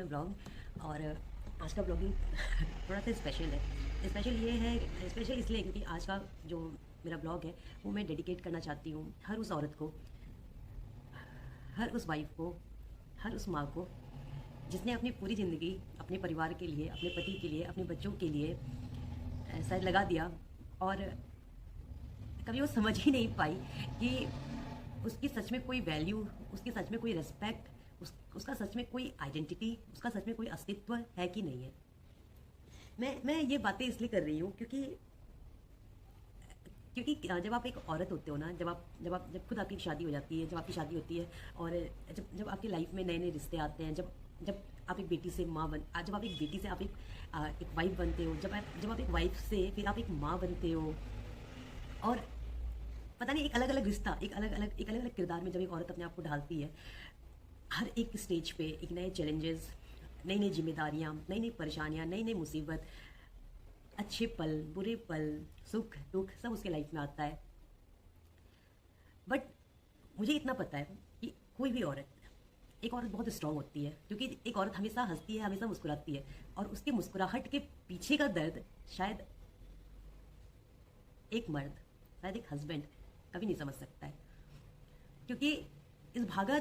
Blog. और आज का ब्लॉगिंग थोड़ा सा स्पेशल है। स्पेशल ये है, स्पेशल इसलिए क्योंकि आज का जो मेरा ब्लॉग है वो मैं डेडिकेट करना चाहती हूँ हर उस औरत को, हर उस वाइफ को, हर उस माँ को जिसने अपनी पूरी ज़िंदगी अपने परिवार के लिए, अपने पति के लिए, अपने बच्चों के लिए शायद लगा दिया और कभी वो समझ ही नहीं पाई कि उसकी सच में कोई वैल्यू, उसकी सच में कोई रिस्पेक्ट, उसका सच में कोई आइडेंटिटी, उसका सच में कोई अस्तित्व है कि नहीं है। मैं ये बातें इसलिए कर रही हूँ क्योंकि क्योंकि जब आप एक औरत होते हो ना, जब खुद आपकी शादी हो जाती है, जब आपकी शादी होती है और जब आपकी लाइफ में नए नए रिश्ते आते हैं, जब आप एक बेटी से माँ बन जब आप एक बेटी से आप एक वाइफ बनते हो, जब आप एक वाइफ से फिर आप एक माँ बनते हो और पता नहीं एक अलग अलग रिश्ता, एक अलग अलग किरदार में जब एक औरत अपने आप को ढालती है, हर एक स्टेज पे एक नए चैलेंजेस, नई नई जिम्मेदारियाँ, नई नई परेशानियाँ, नई नई मुसीबत, अच्छे पल, बुरे पल, सुख दुख सब उसके लाइफ में आता है। बट मुझे इतना पता है कि कोई भी औरत, एक औरत बहुत स्ट्रांग होती है क्योंकि एक औरत हमेशा हंसती है, हमेशा मुस्कुराती है और उसके मुस्कुराहट के पीछे का दर्द शायद एक मर्द, शायद एक हस्बैंड कभी नहीं समझ सकता है। क्योंकि इस भागा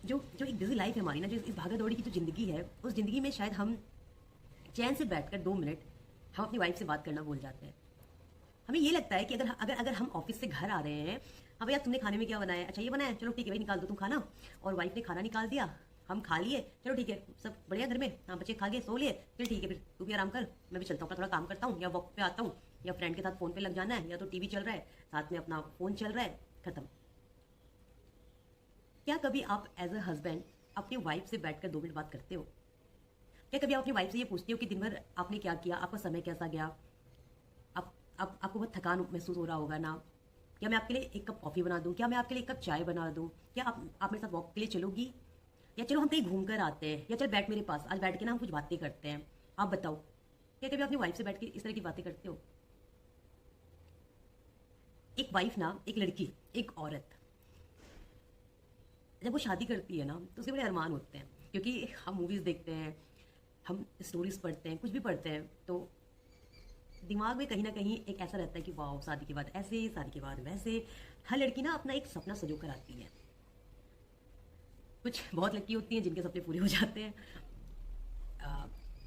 जो जो एक बिजी लाइफ है हमारी ना, जो इस भागा दौड़ी की जो ज़िंदगी है, उस ज़िंदगी में शायद हम चैन से बैठकर 2 मिनट हम अपनी वाइफ से बात करना भूल जाते हैं। हमें ये लगता है कि अगर हम ऑफिस से घर आ रहे हैं, हाँ भैया तुमने खाने में क्या बनाया, अच्छा ये बनाया, चलो ठीक है भाई निकाल दो तुम खाना। और वाइफ ने खाना निकाल दिया, हम खा लिए, चलो ठीक है सब बढ़िया घर में, हाँ बच्चे खा गए सो लिए, चल ठीक है फिर तू भी आराम कर, मैं भी चलता हूँ, थोड़ा काम करता हूँ या वॉक पे आता हूँ या फ्रेंड के साथ फ़ोन पे लग जाना है, या तो टीवी चल रहा है साथ में अपना फ़ोन चल रहा है, खत्म। क्या कभी आप एज अ हस्बैंड अपनी वाइफ से बैठकर 2 मिनट बात करते हो? क्या कभी आप अपनी वाइफ से ये पूछते हो कि दिन भर आपने क्या किया, आपका समय कैसा गया, आपको बहुत थकान महसूस हो रहा होगा ना, क्या मैं आपके लिए एक कप कॉफ़ी बना दूं, क्या मैं आपके लिए एक कप चाय बना दूं, क्या आप मेरे साथ वॉक के लिए चलोगी, या चलो हम कहीं घूम कर आते हैं, या चल बैठ मेरे पास, आज बैठ के ना हम कुछ बातें करते हैं। आप बताओ, क्या कभी अपनी वाइफ से बैठ के इस तरह की बातें करते हो? एक वाइफ ना, एक लड़की, एक औरत जब वो शादी करती है ना तो उसके बड़े अरमान होते हैं, क्योंकि हम मूवीज़ देखते हैं, हम स्टोरीज पढ़ते हैं, कुछ भी पढ़ते हैं, तो दिमाग में कहीं ना कहीं एक ऐसा रहता है कि वाह शादी के बाद ऐसे, शादी के बाद वैसे। हर लड़की ना अपना एक सपना सजो कर आती है। कुछ बहुत लड़की होती हैं जिनके सपने पूरे हो जाते हैं,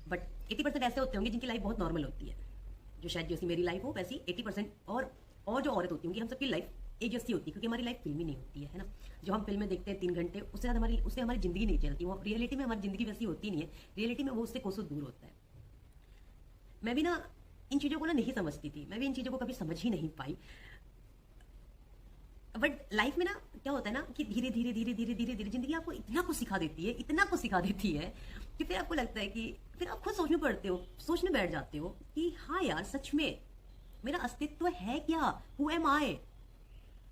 बट 80% ऐसे होते होंगे जिनकी लाइफ बहुत नॉर्मल होती है, जो शायद जैसी मेरी लाइफ हो वैसी 80% और जो औरत होती होंगी, हम सबकी लाइफ एक जैसी होती है, क्योंकि हमारी लाइफ फिल्मी नहीं होती है ना। जो हम फिल्म में देखते हैं 3 घंटे, उससे ज़्यादा उससे हमारी ज़िंदगी नहीं चलती, वो रियलिटी में हमारी ज़िंदगी वैसी होती नहीं है। रियलिटी में वो उससे कोसों दूर होता है। मैं भी ना इन चीज़ों को ना नहीं समझती थी, मैं भी इन चीज़ों को कभी समझ ही नहीं पाई। बट लाइफ में ना क्या होता है ना कि धीरे धीरे धीरे धीरे धीरे धीरे ज़िंदगी आपको इतना कुछ सिखा देती है, इतना कुछ सिखा देती है कि फिर आपको लगता है कि फिर आप खुद सोचने पड़ते हो, सोचने बैठ जाते हो कि हाँ यार सच में मेरा अस्तित्व है क्या, हु एम आई,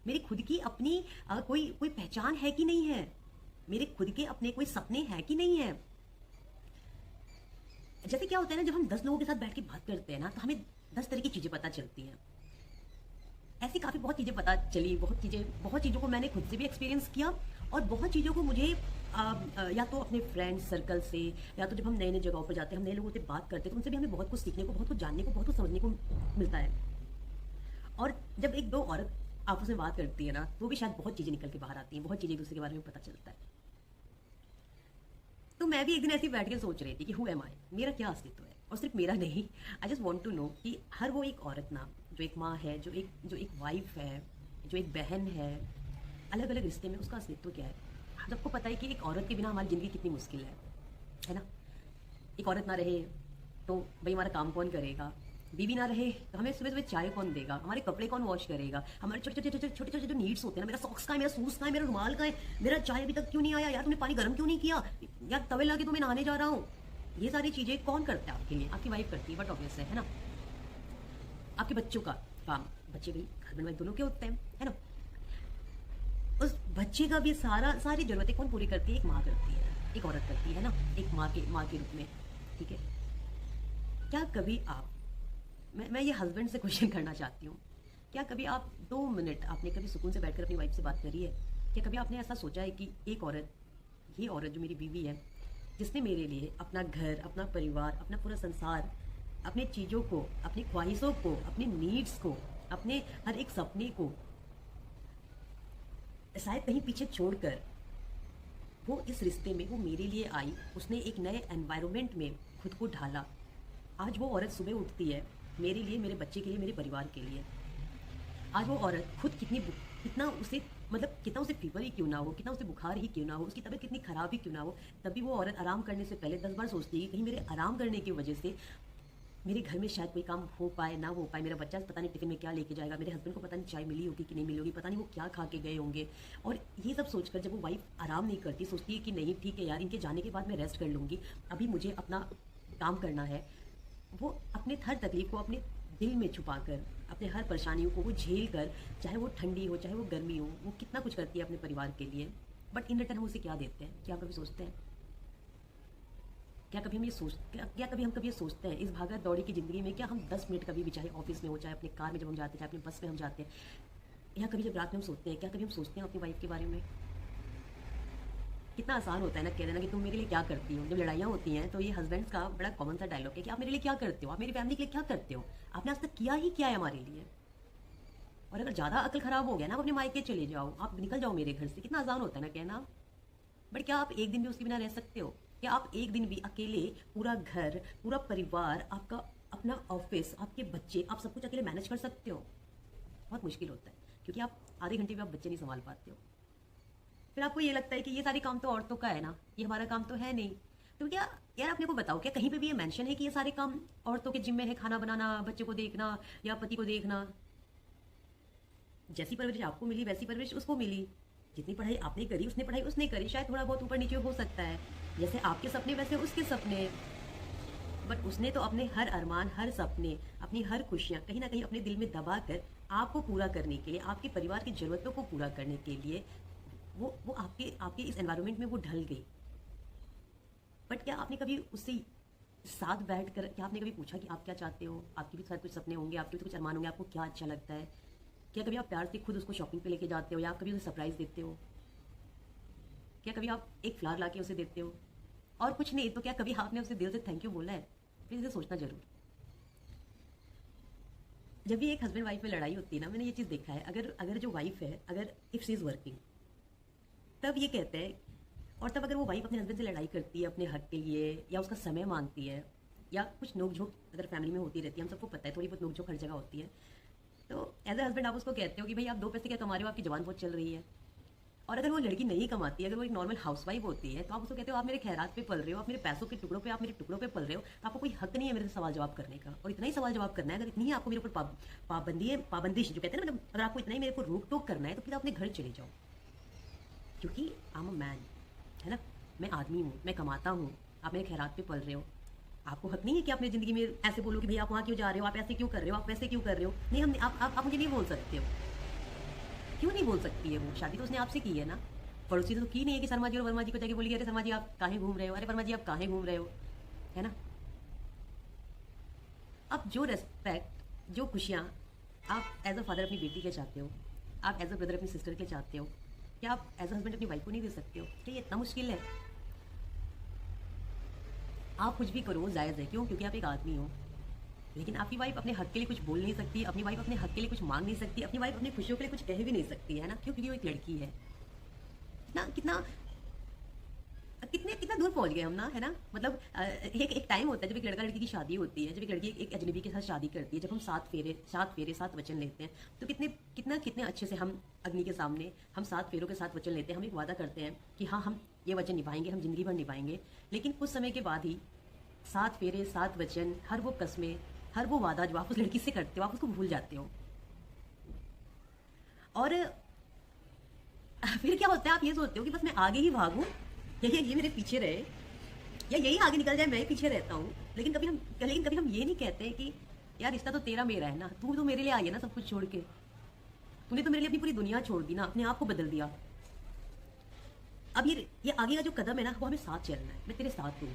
मेरी खुद की अपनी कोई कोई पहचान है कि नहीं है, मेरे खुद के अपने कोई सपने हैं कि नहीं है। जैसे क्या होता है ना, जब हम 10 लोगों के साथ बैठ के बात करते हैं ना तो हमें 10 तरह की चीज़ें पता चलती हैं। ऐसी काफ़ी बहुत चीज़ें पता चली, बहुत चीज़ों को मैंने खुद से भी एक्सपीरियंस किया और बहुत चीज़ों को मुझे या तो अपने फ्रेंड्स सर्कल से, या तो जब हम नए नए जगहों पर जाते हैं, हम नए लोगों से बात करते हैं, तो उनसे भी हमें बहुत कुछ सीखने को, बहुत कुछ जानने को, बहुत कुछ समझने को मिलता है। और जब एक दो औरत आपस में बात करती है ना तो भी शायद बहुत चीज़ें निकल के बाहर आती हैं, बहुत चीज़ें एक दूसरे के बारे में पता चलता है। तो मैं भी एक दिन ऐसी बैठ के सोच रही थी कि हु एम आई, मेरा क्या अस्तित्व है, और सिर्फ मेरा नहीं, I just want to know कि हर वो एक औरत ना, जो एक माँ है, जो एक वाइफ है, जो एक बहन है, अलग अलग रिश्ते में उसका अस्तित्व क्या है। हम सबको पता है कि एक औरत के बिना हमारी ज़िंदगी कितनी मुश्किल है ना। एक औरत ना रहे तो भाई हमारा काम कौन करेगा, बीवी ना रहे तो हमें सुबह सुबह चाय कौन देगा, हमारे कपड़े कौन वॉश करेगा, हमारे छोटे छोटे जो नीड्स होते हैं ना, मेरा सॉक्स का है, मेरा शूज़ का है, मेरा रुमाल का है, मेरा चाय अभी तक क्यों नहीं आया, यार तुमने पानी गर्म क्यों नहीं किया, यार तवे लगे तो मैं नहाने जा रहा हूँ। ये सारी चीज़ें कौन करता है आपके लिए? आपकी वाइफ करती है, बट ऑब्वियस है ना। आपके बच्चों का काम, बच्चे भी हस्बैंड वाइफ दोनों के होते हैं, है ना। उस बच्चे का भी सारी ज़रूरतें कौन पूरी करती है? एक माँ करती है, एक औरत करती है ना, एक माँ के रूप में, ठीक है। क्या कभी आप, मैं ये हस्बैंड से क्वेश्चन करना चाहती हूँ, क्या कभी आप 2 मिनट आपने कभी सुकून से बैठकर अपनी वाइफ से बात करी है? क्या कभी आपने ऐसा सोचा है कि एक औरत, ये औरत जो मेरी बीवी है, जिसने मेरे लिए अपना घर, अपना परिवार, अपना पूरा संसार, अपने चीज़ों को, अपनी ख्वाहिशों को, अपनी नीड्स को, अपने हर एक सपने को शायद कहीं पीछे छोड़कर वो इस रिश्ते में वो मेरे लिए आई। उसने एक नए एनवायरनमेंट में खुद को ढाला। आज वो औरत सुबह उठती है मेरे लिए, मेरे बच्चे के लिए, मेरे परिवार के लिए। आज वो औरत खुद कितना उसे फीवर ही क्यों ना हो, कितना उसे बुखार ही क्यों ना हो, उसकी तबीयत कितनी खराब ही क्यों ना हो, तभी वो औरत आराम करने से पहले 10 बार सोचती है कि कहीं मेरे आराम करने की वजह से मेरे घर में शायद कोई काम हो पाए ना हो पाए, मेरा बच्चा पता नहीं टिफिन में क्या लेके जाएगा, मेरे हस्बैंड को पता नहीं चाय मिली होगी कि नहीं मिली होगी, पता नहीं वो क्या खा के गए होंगे। और ये सब सोचकर जब वो वाइफ आराम नहीं करती, सोचती है कि नहीं ठीक है यार, इनके जाने के बाद मैं रेस्ट कर लूँगी, अभी मुझे अपना काम करना है, वो अपने हर तकलीफ को अपने दिल में छुपा कर, अपने हर परेशानियों को वो झेल कर, चाहे वो ठंडी हो चाहे वो गर्मी हो, वो कितना कुछ करती है अपने परिवार के लिए। बट इन रिटर्न हम उसे क्या देते हैं? क्या कभी सोचते हैं? क्या कभी हम कभी ये सोचते हैं इस भागा दौड़ी की ज़िंदगी में, क्या हम 10 मिनट कभी भी, चाहे ऑफिस में हो चाहे अपने कार में जब हम जाते हैं, चाहे अपने बस में हम जाते हैं, या कभी जब रात में हम सोते हैं, क्या कभी हम सोचते हैं अपनी वाइफ के बारे में? कितना आसान होता है ना कह देना कि तुम मेरे लिए क्या करती हो। जब लड़ाइयाँ होती हैं तो ये हस्बैंड्स का बड़ा कॉमन सा डायलॉग है कि आप मेरे लिए क्या करते हो, आप मेरी फैमिली के लिए क्या करते हो, आपने आज तक किया ही क्या है हमारे लिए। और अगर ज़्यादा अकल खराब हो गया ना, आप अपने मायके चले जाओ, आप निकल जाओ मेरे घर से। कितना आसान होता है ना कहना। बट क्या आप एक दिन भी उसके बिना रह सकते हो? क्या आप एक दिन भी अकेले पूरा घर, पूरा परिवार, आपका अपना ऑफिस, आपके बच्चे, आप सब कुछ अकेले मैनेज कर सकते हो? बहुत मुश्किल होता है, क्योंकि आप आधे घंटे में आप बच्चे नहीं संभाल पाते हो। फिर आपको ये लगता है कि ये सारे काम तो औरतों का है ना, ये हमारा काम तो है नहीं। तो क्या यार, अपने को बताओ, क्या कहीं पे भी ये मेंशन है कि ये सारे काम औरतों के जिम्मे है? खाना बनाना, बच्चे को देखना या पति को देखना। जैसी परवरिश आपको मिली वैसी परवरिश उसको मिली। जितनी पढ़ाई आपने करी उसने पढ़ाई उसने करी, शायद थोड़ा बहुत ऊपर नीचे हो सकता है, जैसे आपके सपने वैसे उसके सपने। बट उसने तो अपने हर अरमान, हर सपने, अपनी हर खुशियाँ कहीं ना कहीं अपने दिल में दबा कर आपको पूरा करने के लिए, आपके परिवार की ज़रूरतों को पूरा करने के लिए वो आपके आपके इस एनवायरनमेंट में वो ढल गई। बट क्या आपने कभी उससे साथ बैठ कर, क्या आपने कभी पूछा कि आप क्या चाहते हो? आपके भी शायद कुछ सपने होंगे, आपके भी कुछ अरमान होंगे, आपको क्या अच्छा लगता है? क्या कभी आप प्यार से खुद उसको शॉपिंग पे लेके जाते हो, या आप कभी उसे सरप्राइज देते हो? क्या कभी आप एक फ्लावर ला के उसे देते हो? और कुछ नहीं तो क्या कभी आपने उसे दिल से थैंक यू बोला है? प्लीज इसे सोचना जरूर। जब भी एक हस्बैंड वाइफ में लड़ाई होती है ना, मैंने ये चीज़ देखा है, अगर अगर जो वाइफ है, अगर इफ शी इज़ वर्किंग, तब ये कहते हैं, और तब अगर वो वाइफ अपने हस्बैंड से लड़ाई करती है अपने हक के लिए, या उसका समय मांगती है, या कुछ नोक झोंक अगर फैमिली में होती रहती है, हम सबको पता है थोड़ी बहुत नोक झोंक हर जगह होती है, तो एज ए हस्बैंड आप उसको कहते हो कि भाई आप 2 पैसे क्या कमा रहे हो, आपकी जवान बहुत चल रही है। और अगर वो लड़की नहीं कमाती है, अगर वो एक नॉर्मल हाउसवाइफ होती है, तो आप उसको कहते हो आप मेरे खैरात पे पल रहे हो, आप मेरे पैसों के टुकड़ों पे, आप मेरे टुकड़ों पे पल रहे हो, तो आपको कोई हक नहीं है मेरे से सवाल जवाब करने का। और इतना ही सवाल जवाब करना है, अगर इतनी ही आपको मेरे ऊपर पाबंदी है, पाबंदिश जो कहते हैं ना, मतलब अगर आपको इतना ही मेरे को रोक टोक करना है, तो फिर अपने घर चले जाओ, क्योंकि आई एम अ मैन, है ना, मैं आदमी हूँ, मैं कमाता हूँ, आप मेरे खैरात पे पल रहे हो। आपको हक नहीं है कि आप मेरी ज़िंदगी में ऐसे बोलो कि भैया आप वहाँ क्यों जा रहे हो, आप ऐसे क्यों कर रहे हो, आप वैसे क्यों कर रहे हो। नहीं, हम आप मुझे नहीं बोल सकते हो। क्यों नहीं बोल सकती है? वो शादी तो उसने आपसे की है ना। पड़ोसी ने तो की नहीं है कि शर्मा जी और वर्मा जी को जाके बोलिए अरे शर्मा जी आप काहे घूम रहे हो, अरे वर्मा जी आप काहे घूम रहे हो, है ना। अब जो रेस्पेक्ट, जो खुशियाँ आप एज अ फादर अपनी बेटी के चाहते हो, आप एज अ ब्रदर अपनी सिस्टर के चाहते हो, क्या आप एज अ हस्बैंड अपनी वाइफ को नहीं दे सकते हो? क्या ये इतना मुश्किल है? आप कुछ भी करो जायज़ है, क्यों? क्योंकि आप एक आदमी हो। लेकिन आपकी वाइफ अपने हक के लिए कुछ बोल नहीं सकती, अपनी वाइफ अपने हक के लिए कुछ मांग नहीं सकती, अपनी वाइफ अपनी खुशियों के लिए कुछ कह भी नहीं सकती, है ना। क्यों? क्योंकि वो एक लड़की है। कितना कितना कितने कितना दूर पहुंच गए हम ना, है ना। मतलब एक टाइम होता है जब एक लड़का लड़की की शादी होती है, जब एक लड़की एक अजनबी के साथ शादी करती है, जब हम 7 वचन लेते हैं, तो कितने अच्छे से हम अग्नि के सामने हम 7 फेरों के 7 वचन लेते हैं। हम एक वादा करते हैं कि हाँ हम ये वचन निभाएंगे, हम जिंदगी भर निभाएंगे। लेकिन कुछ समय के बाद ही 7 फेरे, 7 वचन, हर वो कस्में, हर वो वादा जो आप उस लड़की से करते हो, आप उसको भूल जाते हो। और फिर क्या होता है, आप ये सोचते हो कि बस मैं आगे ही भागूं, ये मेरे पीछे रहे, या यही आगे निकल जाए, मैं ही पीछे रहता हूँ। लेकिन कभी हम ये नहीं कहते कि यार रिश्ता तो तेरा मेरा है ना, तू तो मेरे लिए आई है ना सब कुछ छोड़ के, तूने तो मेरे लिए अपनी पूरी दुनिया छोड़ दी ना, अपने आप को बदल दिया। अब ये आगे का जो कदम है ना, वो हमें साथ चलना है। मैं तेरे साथ हूँ,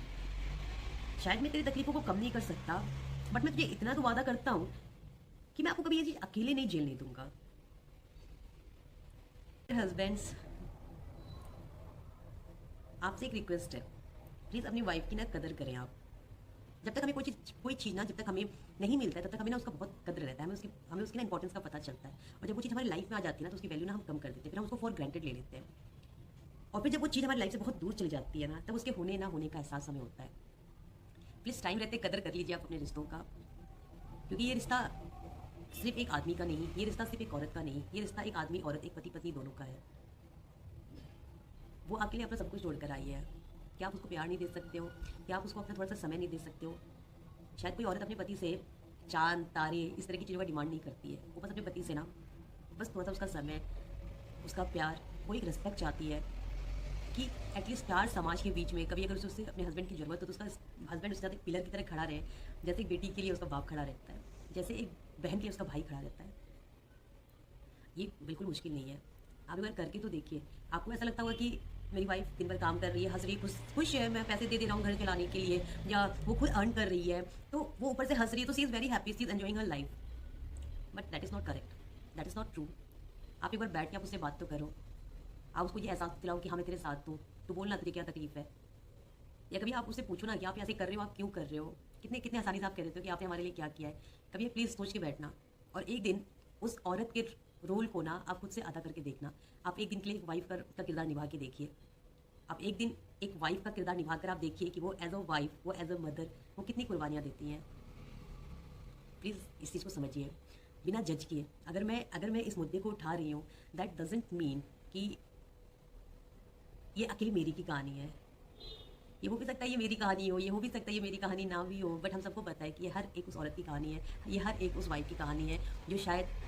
शायद मैं तेरी तकलीफों को कम नहीं कर सकता, बट मैं तुझे इतना तो वादा करता हूँ कि मैं आपको कभी ये चीज़ अकेले नहीं झेलने दूंगा। हस्बैंड्स, आपसे एक रिक्वेस्ट है, प्लीज़ अपनी वाइफ की ना कदर करें आप। जब तक हमें कोई चीज़ ना जब तक हमें नहीं मिलता है तब तक हमें ना उसका बहुत कदर रहता है, हमें उसकी ना इंपॉर्टेंस का पता चलता है। और जब वो चीज़ हमारी लाइफ में आ जाती है ना तो उसकी वैल्यू ना हम कम कर देते हैं, फिर हम उसको फॉर ग्रांटेड ले लेते हैं। और फिर जब वो चीज़ हमारी लाइफ से बहुत दूर चली जाती है ना तब उसके होने ना होने का एहसास हमें होता है। प्लीज़ टाइम रहते कदर कर लीजिए आप अपने रिश्तों का, क्योंकि ये रिश्ता सिर्फ एक आदमी का नहीं, ये रिश्ता सिर्फ एक औरत का नहीं, ये रिश्ता एक आदमी औरत, एक पति पत्नी दोनों का है। वो आपके लिए अपना सब कुछ छोड़ कर आई है। क्या आप उसको प्यार नहीं दे सकते हो? क्या आप उसको अपना थोड़ा सा समय नहीं दे सकते हो? शायद कोई औरत अपने पति से चांद तारे इस तरह की चीज़ों का डिमांड नहीं करती है, वो बस अपने पति से ना बस थोड़ा सा उसका समय, उसका प्यार, वो एक रिस्पेक्ट चाहती है कि एटलीस्ट चार समाज के बीच में कभी अगर उससे अपने हस्बैंड की ज़रूरत हो तो उसका हस्बैंड उसके साथ एक पिलर की तरह खड़ा रहे, जैसे एक बेटी के लिए उसका बाप खड़ा रहता है, जैसे एक बहन के लिए उसका भाई खड़ा रहता है। ये बिल्कुल मुश्किल नहीं है, आप एक बार करके तो देखिए। आपको ऐसा लगता होगा कि मेरी वाइफ दिन भर काम कर रही है, हंस रही, खुश है, मैं पैसे दे रहा हूँ घर चलाने के लिए, या वो खुद अर्न कर रही है तो वो ऊपर से हंस रही है, तो she is very happy, she is enjoying her life. But that is not correct, that is not true. आप एक बार बैठ के आप उससे बात तो करो, आप उसको ये एहसास दिलाओ कि हाँ मैं तेरे साथ हूँ, तो बोलना तुझे क्या तकलीफ है। या कभी आप उससे पूछो ना कि आप ऐसे कर रहे हो, आप क्यों कर रहे हो, कितने कितने आसानी से आप कह देते हो कि आपने हमारे लिए क्या किया है। कभी प्लीज़ सोच के बैठना, और एक दिन उस औरत के रोल को ना आप खुद से अदा करके देखना। आप एक दिन के लिए एक वाइफ का किरदार निभा के देखिए। आप एक दिन एक वाइफ का किरदार निभा कर आप देखिए कि वो एज अ वाइफ, वो एज अ मदर, वो कितनी कुर्बानियाँ देती हैं। प्लीज़ इस चीज़ को समझिए बिना जज किए। अगर मैं इस मुद्दे को उठा रही हूँ, दैट डजेंट मीन कि ये अकेली मेरी की कहानी है। ये हो भी सकता है ये मेरी कहानी हो, ये हो भी सकता है ये मेरी कहानी ना भी हो, बट हम सबको पता है कि ये हर एक उस औरत की कहानी है, ये हर एक उस वाइफ की कहानी है जो शायद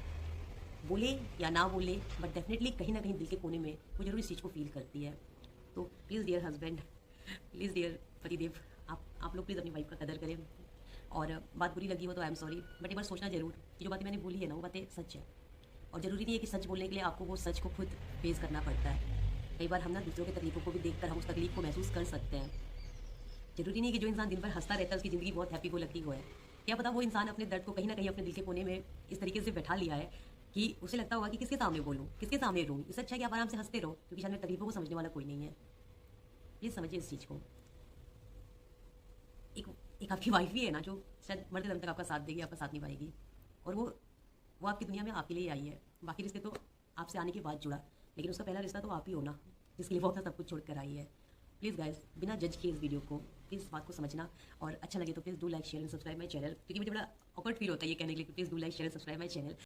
बोले या ना बोले, बट डेफिनेटली कहीं ना कहीं दिल के कोने में वो जरूर इस चीज़ को फील करती है। तो please dear husband, please dear पतिदेव, आप लोग प्लीज़ अपनी वाइफ का कदर करें। और बात बुरी लगी हो तो आई एम सॉरी, बट एक बार सोचना जरूर कि जो बातें मैंने बोली है ना वो बातें सच है। और ज़रूरी नहीं है कि सच बोलने के लिए आपको वो सच को खुद फेस करना पड़ता है। कई बार हम ना दूसरों की तकलीफ़ों को भी देखकर हम उस तकलीफ को महसूस कर सकते हैं। ज़रूरी नहीं कि जो इंसान दिन भर हंसता रहता है उसकी ज़िंदगी बहुत हैप्पी गो लकी हो है। क्या पता वो इंसान अपने दर्द को कहीं ना कहीं अपने दिल के कोने में इस तरीके से बैठा लिया है कि उसे लगता होगा कि किसके सामने बोलूँ, किसके सामने रोऊँ। इससे अच्छा है कि आप आराम से हंसते रहो, क्योंकि शायद मेरी तकलीफों को समझने वाला कोई नहीं है। प्लीज़ समझिए इस चीज़ को। एक एक आपकी वाइफ भी है ना जो शायद मरते दम तक आपका साथ देगी, आपका साथ निभाएगी, और वो आपकी दुनिया में आपके लिए आई है। बाकी रिश्ते तो आपसे आने के बाद जुड़ा, लेकिन उसका पहला रिश्ता तो आप ही हो ना, जिसके लिए वो अपना सब कुछ छोड़ कर आई है। प्लीज़ गाइस, बिना जज किए इस वीडियो को प्लीज़ इस बात को समझना, और अच्छा लगे तो please do like share and subscribe my channel, क्योंकि मुझे बड़ा ऑकवर्ड फील होता है ये कहने के लिए, please do like share and subscribe my channel.